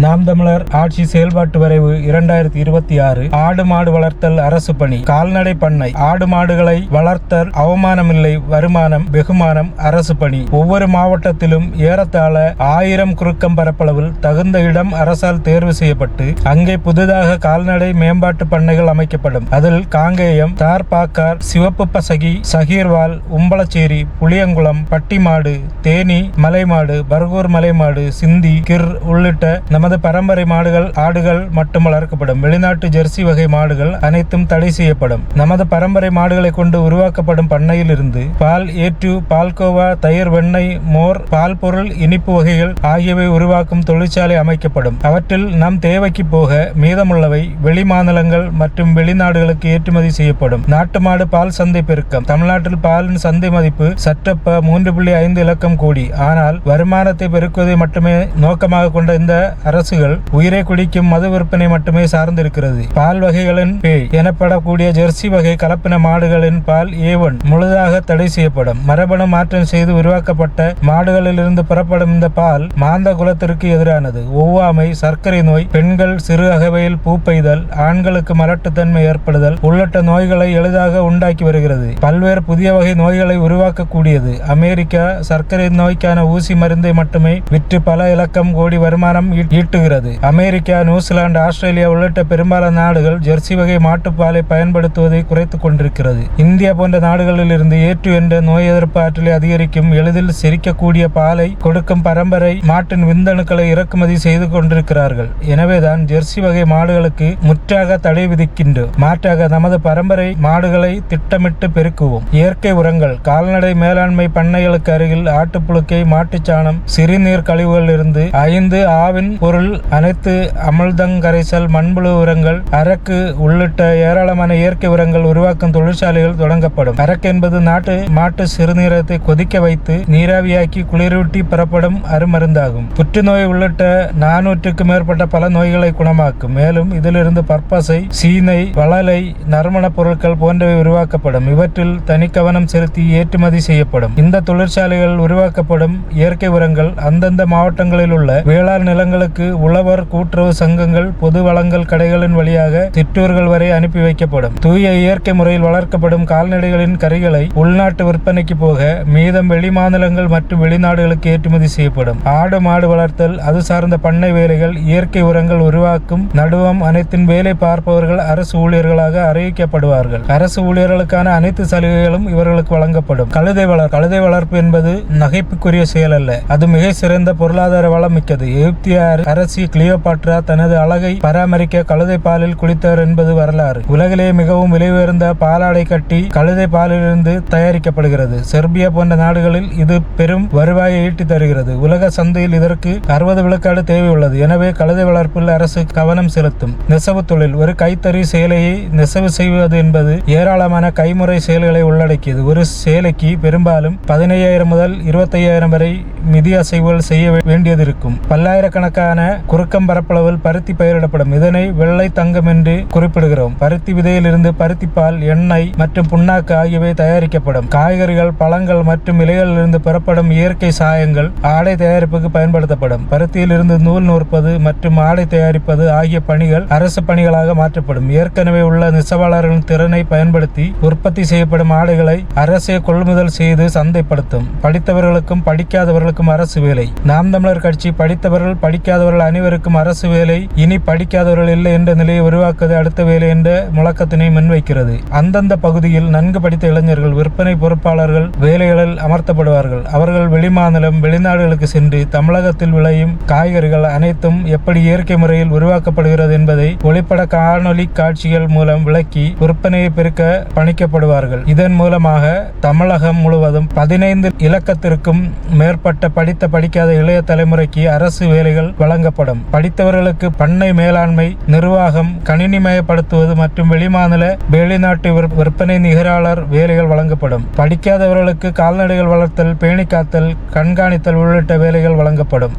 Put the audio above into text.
நாம் தமிழர் ஆட்சி செயல்பாட்டு வரைவு 2026. ஆடு மாடு வளர்த்தல் அரசு பணி. கால்நடை பண்ணை. ஆடு மாடுகளை வளர்த்தல் அவமானமில்லை, வருமானம் வெகுமானம் அரசு பணி. ஒவ்வொரு மாவட்டத்திலும் ஏறத்தாழ 1000 குறுக்கம் பரப்பளவில் தகுந்த இடம் அரசால் தேர்வு செய்யப்பட்டு அங்கே புதிதாக கால்நடை மேம்பாட்டு பண்ணைகள் அமைக்கப்படும். அதில் காங்கேயம், தார்பாக்கார், சிவப்பு பசகி, சகீர்வால், உம்பளச்சேரி, புளியங்குளம், பட்டிமாடு, தேனி மலைமாடு, பர்கூர் மலைமாடு, சிந்தி, கிர் உள்ளிட்ட நமது பரம்பரை மாடுகள், ஆடுகள் மட்டும் வளர்க்கப்படும். வெளிநாட்டு ஜெர்சி வகை மாடுகள் அனைத்தும் தடை செய்யப்படும். நமது பரம்பரை மாடுகளை கொண்டு உருவாக்கப்படும் பண்ணையில் இருந்து பால், ஏற்று, பால்கோவா, தயிர், வெண்ணெய், மோர், பால் பொருள், இனிப்பு வகைகள் ஆகியவை உருவாக்கும் தொழிற்சாலை அமைக்கப்படும். அவற்றில் நம் தேவைக்கு போக மீதமுள்ளவை வெளி மாநிலங்கள் மற்றும் வெளிநாடுகளுக்கு ஏற்றுமதி செய்யப்படும். நாட்டு மாடு பால் சந்தை பெருக்கம். தமிழ்நாட்டில் பாலின் சந்தை மதிப்பு சற்றப்ப 3.5 இலக்கம் கோடி. ஆனால் வருமானத்தை பெருக்குவதை மட்டுமே நோக்கமாக கொண்ட இந்த அரசுகள் உயிரை குடிக்கும் மது விற்பனை மட்டுமே சார்ந்திருக்கிறது. பால் வகைகளின் பேய் எனப்படக்கூடிய ஜெர்சி வகை கலப்பின மாடுகளின் பால் A1 முழுதாக தடை செய்யப்படும். மரபணு மாற்றம் செய்து உருவாக்கப்பட்ட மாடுகளில் இருந்து புறப்படும் இந்த பால் மாந்த குலத்திற்கு எதிரானது. ஒவ்வாமை, சர்க்கரை நோய், பெண்கள் சிறு அகவையில் பூப்பெய்தல், ஆண்களுக்கு மலட்டுத்தன்மை ஏற்படுதல் உள்ளிட்ட நோய்களை எளிதாக உண்டாக்கி வருகிறது. பல்வேறு புதிய வகை நோய்களை உருவாக்கக்கூடியது. அமெரிக்கா சர்க்கரை நோய்க்கான ஊசி மருந்தை மட்டுமே விற்று பல இலக்கம் கோடி வருமானம் ஈட்டுகிறது. அமெரிக்கா, நியூசிலாந்து, ஆஸ்திரேலியா உள்ளிட்ட பெரும்பாலான நாடுகள் ஜெர்சி வகை மாட்டுப்பாலை பயன்படுத்துவதை குறைத்துக் கொண்டிருக்கிறது. இந்தியா போன்ற நாடுகளில் இருந்து ஏற்று என்ற நோய் எதிர்ப்பு ஆற்றலை அதிகரிக்கும், எளிதில் செரிக்கக்கூடிய பாலை கொடுக்கும் பரம்பரை மாட்டின் விந்தணுக்களை இறக்குமதி செய்து கொண்டிருக்கிறார்கள். எனவேதான் ஜெர்சி வகை மாடுகளுக்கு முற்றாக தடை விதிக்கின்றோம். மாற்றாக நமது பரம்பரை மாடுகளை திட்டமிட்டு பெருக்குவோம். இயற்கை உரங்கள். கால்நடை மேலாண்மை பண்ணைகளுக்கு அருகில் ஆட்டுப்புழுக்கை, மாட்டுச்சாணம், சிறுநீர் கழிவுகள் இருந்து 5 ஆவின் பொருள், அனைத்து அமிழ்தங்கரைசல், மண்புழு உரங்கள், அரக்கு உள்ளிட்ட ஏராளமான இயற்கை உரங்கள் உருவாக்கும் தொழிற்சாலைகள் தொடங்கப்படும். அரக்கு என்பது நாட்டு மாட்டு சிறுநீரத்தை கொதிக்க வைத்து நீராவியாக்கி குளிரூட்டி பெறப்படும் அருமருந்தாகும். புற்றுநோய் உள்ளிட்ட 400க்கும் மேற்பட்ட பல நோய்களை குணமாக்கும். மேலும் இதிலிருந்து பற்பசை, சீனை, வளலை, நறுமண பொருட்கள் போன்றவை உருவாக்கப்படும். இவற்றில் தனி கவனம் செலுத்தி ஏற்றுமதி செய்யப்படும். இந்த தொழிற்சாலைகள் உருவாக்கப்படும் இயற்கை உரங்கள் அந்தந்த மாவட்டங்களில் உள்ள வேளாண் நிலங்களுக்கு உழவர் கூட்டுறவு சங்கங்கள், பொது வழங்கல் கடைகளின் வழியாக சிற்றூர்கள் வரை அனுப்பி வைக்கப்படும். தூய இயற்கை முறையில் வளர்க்கப்படும் கால்நடைகளின் கறிகளை உள்நாட்டு விற்பனைக்கு போக மீதம் வெளி மாநிலங்கள் மற்றும் வெளிநாடுகளுக்கு ஏற்றுமதி செய்யப்படும். ஆடு மாடு வளர்த்தல், அது சார்ந்த பண்ணை வேலைகள், இயற்கை உரங்கள் உருவாக்கும் நடுவம் அனைத்தின் வேலை பார்ப்பவர்கள் அரசு ஊழியர்களாக அறிவிக்கப்படுவார்கள். அரசு ஊழியர்களுக்கான அனைத்து சலுகைகளும் இவர்களுக்கு வழங்கப்படும். கழுதை வளர்ப்பு என்பது நகைப்புக்குரிய செயல் அல்ல. அது மிக சிறந்த பொருளாதார வளம் மிக்கது. எகிப்திய அரசி கிளியோபாட்ரா தனது அழகை பராமரிக்க கழுதை பாலில் குளித்தவர் என்பது வரலாறு. உலகிலேயே மிகவும் விலை உயர்ந்த பாலாடை கட்டி கழுதை பாலிலிருந்து தயாரிக்கப்படுகிறது. செர்பியா போன்ற நாடுகளில் இது பெரும் வருவாயை ஈட்டி தருகிறது. உலக சந்தையில் இதற்கு 60 விழுக்காடு தேவை உள்ளது. எனவே கழுதை வளர்ப்பில் அரசு கவனம் செலுத்தும். நெசவு தொழில். ஒரு கைத்தறி சேலையை நெசவு செய்வது என்பது ஏராளமான கைமுறை செயல்களை உள்ளடக்கியது. ஒரு சேலைக்கு பெரும்பாலும் 15,000 முதல் 25,000 வரை மிதி அசைவுகள் செய்ய வேண்டியது இருக்கும். பல்லாயிரக்கணக்கான குறுக்கம் பரப்பளவில் பருத்தி பயிரிடப்படும். இதனை வெள்ளை தங்கம் என்று குறிப்பிடுகிறோம். பருத்தி விதையிலிருந்து பருத்தி பால், எண்ணெய் மற்றும் புண்ணாக்கு ஆகியவை தயாரிக்கப்படும். காய்கறிகள், பழங்கள் மற்றும் இலைகளிலிருந்து பெறப்படும் இயற்கை சாயங்கள் ஆடை தயாரிப்புக்கு பயன்படுத்தப்படும். பருத்தியில் இருந்து நூல் நூற்பது மற்றும் ஆடை தயாரிப்பது ஆகிய பணிகள் அரசு பணிகளாக மாற்றப்படும். ஏற்கனவே உள்ள நெசவாளர்களின் திறனை பயன்படுத்தி உற்பத்தி செய்யப்படும் ஆடைகளை அரசே கொள்முதல் செய்து சந்தைப்படுத்தும். படித்தவர்களுக்கும் படிக்காதவர்களுக்கும் அரசு வேலை. நாம் தமிழர் கட்சி படித்தவர்கள் படிக்காதவர்கள் அனைவருக்கும் அரசு வேலை, இனி படிக்காதவர்கள் இல்லை என்ற நிலையை உருவாக்குவது அடுத்த வேலை என்ற முழக்கத்தினை முன்வைக்கிறது. அந்தந்த பகுதியில் நன்கு படித்த இளைஞர்கள், விற்பனை பொறுப்பாளர்கள் வேலைகளில் அமர்த்தப்படுவார்கள். அவர்கள் வெளிமாநிலம், வெளிநாடுகளுக்கு சென்று தமிழகத்தில் விளையும் காய்கறிகள் அனைத்தும் எப்படி இயற்கை முறையில் உருவாக்கப்படுகிறது என்பதை ஒளிப்பட காணொலி காட்சிகள் மூலம் விளக்கி விற்பனையை பெருக்க பணிக்கப்படுவார்கள். இதன் மூலமாக தமிழகம் முழுவதும் 15 இலக்கத்திற்கும் மேற்பட்ட படித்த படிக்காத இளைய தலைமுறைக்கு அரசு வேலைகள் வழங்கப்படும். படித்தவர்களுக்கு பண்ணை மேலாண்மை, நிர்வாகம், கணினிமயப்படுத்துவது மற்றும் வெளிமாநில, வெளிநாட்டு விற்பனை நிகராளர் வேலைகள் வழங்கப்படும். படிக்காதவர்களுக்கு கால்நடைகள் வளர்த்தல், பேணி காத்தல், கண்காணித்தல் உள்ளிட்ட வேலைகள் வழங்கப்படும்.